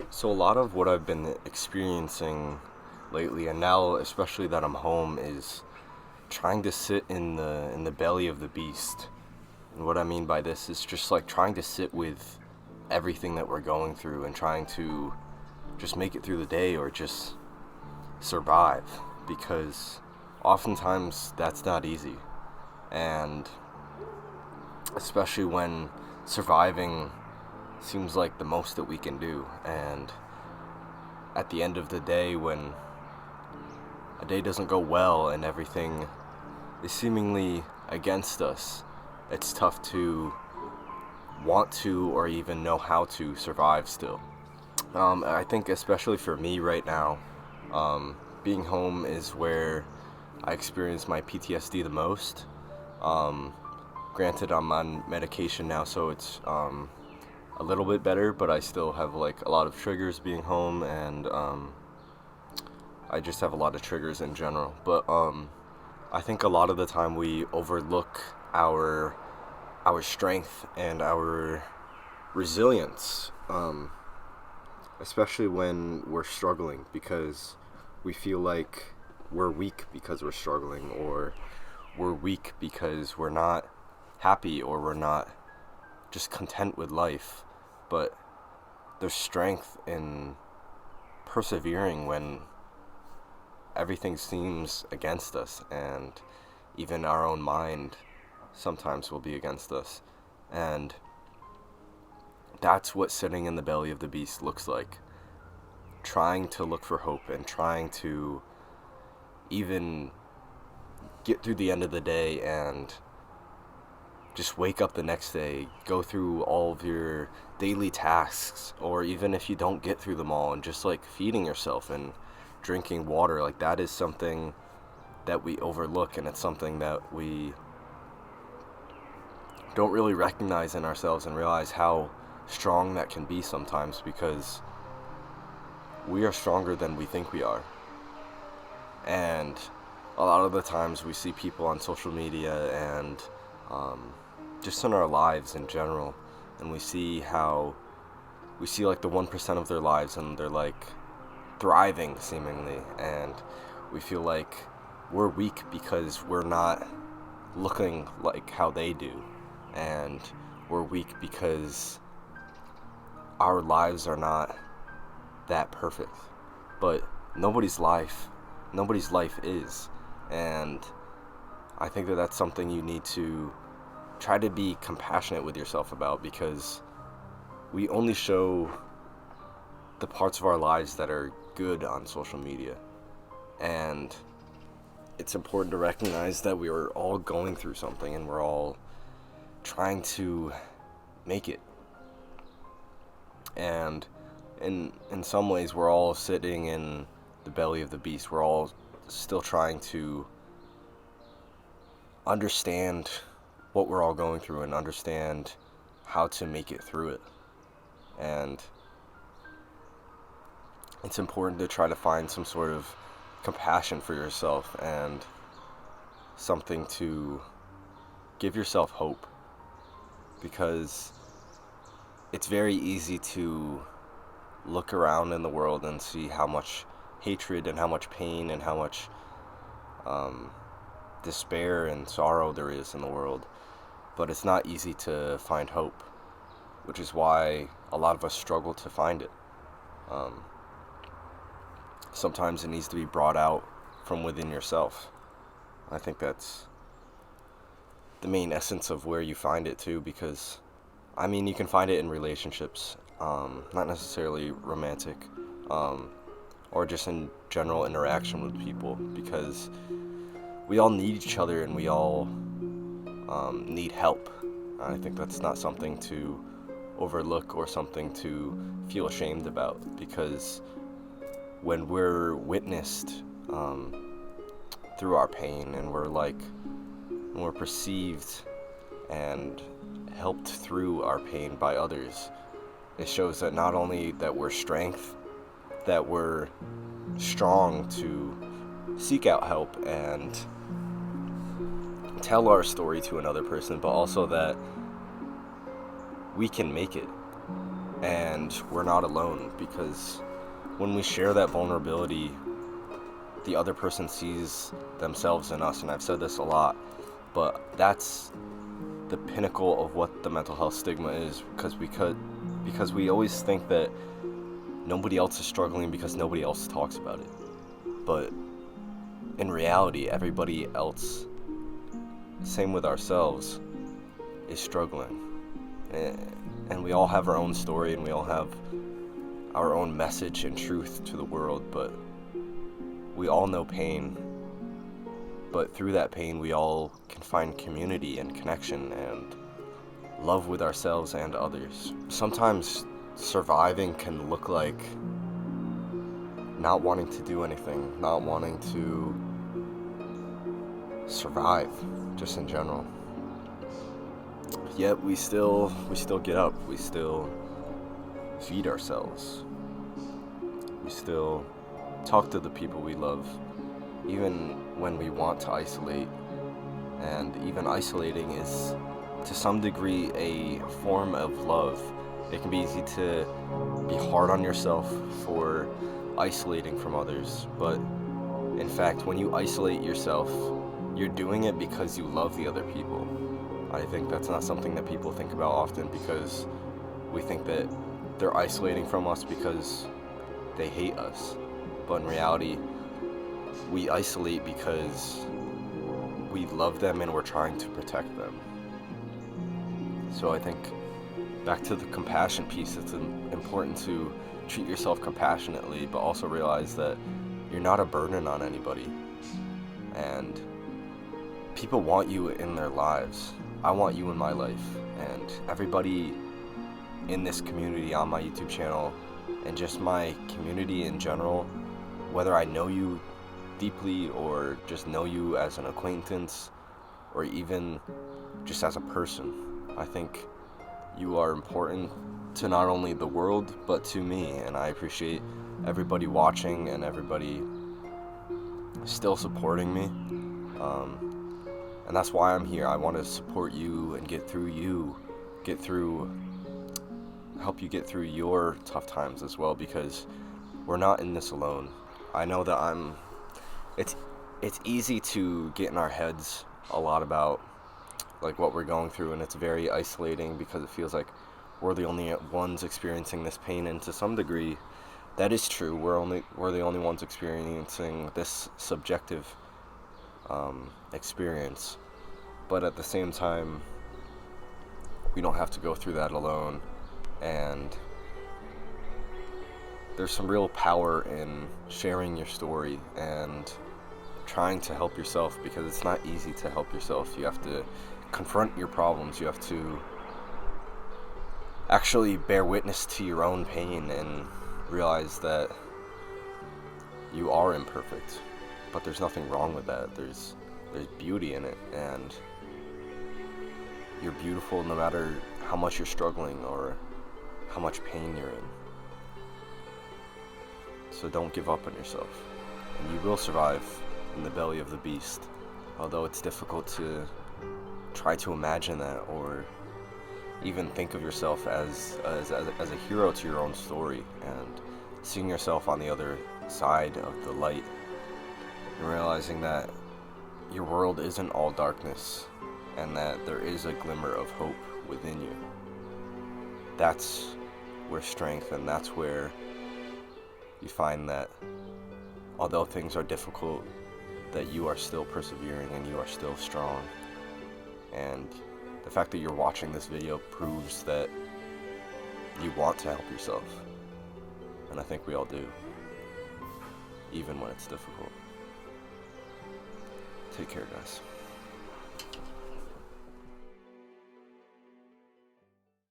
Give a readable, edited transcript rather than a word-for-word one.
So a lot of what I've been experiencing lately, and now especially that I'm home, is trying to sit in the belly of the beast. And what I mean by this is just like trying to sit with everything that we're going through and trying to just make it through the day or just survive, because oftentimes that's not easy. And especially when surviving seems like the most that we can do, and at the end of the day, when a day doesn't go well and everything is seemingly against us, it's tough to want to or even know how to survive still. I think especially for me right now, being home is where I experience my PTSD the most. Um, Granted, I'm on medication now, so it's a little bit better, but I still have like a lot of triggers being home, and I just have a lot of triggers in general. But I think a lot of the time we overlook our strength and our resilience, especially when we're struggling, because we feel like we're weak because we're struggling, or we're weak because we're not happy, or we're not just content with life. But there's strength in persevering when everything seems against us, and even our own mind sometimes will be against us. And that's what sitting in the belly of the beast looks like. Trying to look for hope and trying to even get through the end of the day and just wake up the next day, go through all of your daily tasks, or even if you don't get through them all, and just like feeding yourself and drinking water. Like, that is something that we overlook, and it's something that we don't really recognize in ourselves and realize how strong that can be sometimes, because we are stronger than we think we are. And a lot of the times we see people on social media and just in our lives in general, and we see like the 1% of their lives, and they're like thriving seemingly, and we feel like we're weak because we're not looking like how they do, and we're weak because our lives are not that perfect. But nobody's life is. And I think that that's something you need to try to be compassionate with yourself about, because we only show the parts of our lives that are good on social media. And it's important to recognize that we are all going through something, and we're all trying to make it. And in some ways, we're all sitting in the belly of the beast. We're all still trying to understand what we're all going through and understand how to make it through it. And it's important to try to find some sort of compassion for yourself and something to give yourself hope, because it's very easy to look around in the world and see how much hatred and how much pain and how much despair and sorrow there is in the world. But it's not easy to find hope, which is why a lot of us struggle to find it. Sometimes it needs to be brought out from within yourself. I think that's the main essence of where you find it too, because I mean, you can find it in relationships, not necessarily romantic, or just in general interaction with people, because we all need each other, and we all need help. I think that's not something to overlook or something to feel ashamed about, because when we're witnessed through our pain, and when we're perceived and helped through our pain by others, it shows that not only that we're that we're strong to seek out help and tell our story to another person, but also that we can make it. And we're not alone, because when we share that vulnerability, the other person sees themselves in us. And I've said this a lot, but that's the pinnacle of what the mental health stigma is, because we always think that nobody else is struggling because nobody else talks about it. But in reality, everybody else, same with ourselves, is struggling. And we all have our own story, and we all have our own message and truth to the world, but we all know pain. But through that pain, we all can find community and connection and love with ourselves and others. Sometimes surviving can look like not wanting to do anything, not wanting to survive, just in general. Yet we still get up, we still feed ourselves, we still talk to the people we love, even when we want to isolate. And even isolating is, to some degree, a form of love. It can be easy to be hard on yourself for isolating from others, but in fact, when you isolate yourself, you're doing it because you love the other people. I think that's not something that people think about often, because we think that they're isolating from us because they hate us. But in reality, we isolate because we love them and we're trying to protect them. So I think, back to the compassion piece, it's important to treat yourself compassionately, but also realize that you're not a burden on anybody. And people want you in their lives. I want you in my life. And everybody in this community, on my YouTube channel, and just my community in general, whether I know you deeply or just know you as an acquaintance or even just as a person, I think you are important to not only the world but to me. And I appreciate everybody watching and everybody still supporting me, and that's why I'm here. I want to support you and help you get through your tough times as well, because we're not in this alone. I know that it's easy to get in our heads a lot about like what we're going through, and it's very isolating because it feels like we're the only ones experiencing this pain. And to some degree, that is true. We're the only ones experiencing this subjective experience. But at the same time, we don't have to go through that alone. And there's some real power in sharing your story and trying to help yourself, because it's not easy to help yourself. You have to confront your problems. You have to actually bear witness to your own pain and realize that you are imperfect, but there's nothing wrong with that. There's beauty in it, and you're beautiful no matter how much you're struggling or how much pain you're in. So don't give up on yourself, and you will survive in the belly of the beast, although it's difficult to try to imagine that or even think of yourself as a hero to your own story, and seeing yourself on the other side of the light and realizing that your world isn't all darkness and that there is a glimmer of hope within you. That's where strength, and that's where you find that although things are difficult, that you are still persevering and you are still strong. And the fact that you're watching this video proves that you want to help yourself. And I think we all do, even when it's difficult. Take care, guys.